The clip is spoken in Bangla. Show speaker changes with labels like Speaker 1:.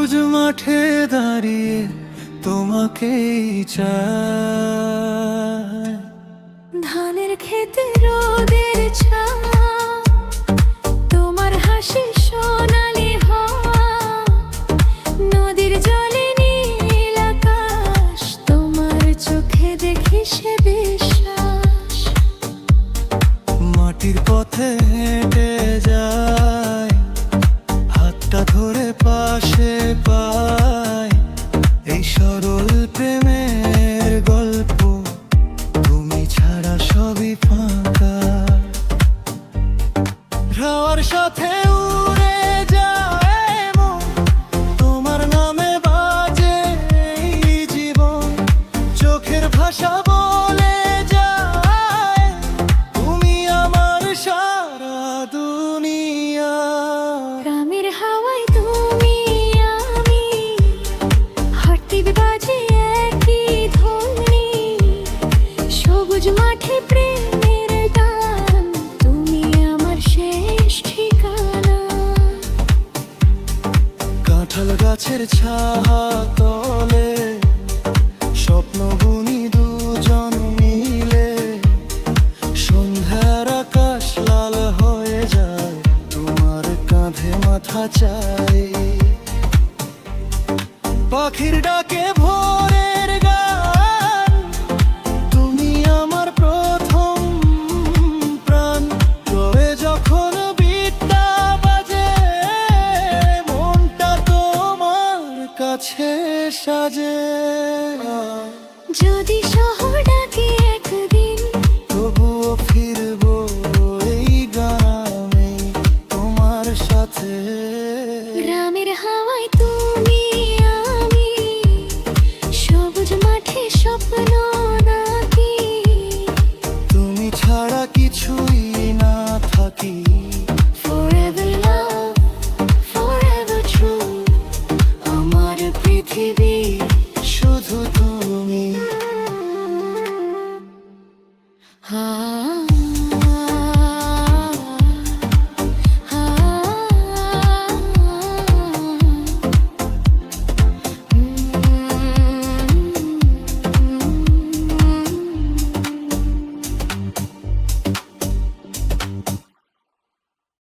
Speaker 1: সবুজ মাঠে দাঁড়িয়ে তোমাকেই চাই।
Speaker 2: ধানের খেতে রোদের ছায়া, তোমার হাসি সোনালি হওয়া, নদীর জলে নীল আকাশ, তোমার চোখে দেখি সে বিশ্বাস।
Speaker 1: মাটির পথে হেঁটে যায়, হাতটা ধরে পাশে পাই, এই সরল প্রেমের গল্প, তুমি ছাড়া সবই ফাঁকা। হাওয়ার সাথে উড়ে যায় মন, তোমার নামে বাজে এই জীবন, চোখের ভাষা বলে যায় তুমি আমার সারা দুনিয়া।
Speaker 2: গ্রামের হাওয়ায় তুমি আমি, হার্টবিট বাজে একই ধ্বনি, সবুজ মাঠে প্রেমের গান, তুমি আমার শেষ ঠিকানা।
Speaker 1: কাঁঠাল গাছের ছায়া তলে স্বপ্ন বুনি দুজন মিলে, সন্ধ্যার আকাশ লাল হয়ে যায়, তোমার কাঁধে মাথা চাই। পাখির ডাকে ভোরের গান, তুমি আমার প্রথম প্রাণ। তবে যখন বিটটা বাজে, মনটা তোমার কাছে সাজে।
Speaker 2: যদি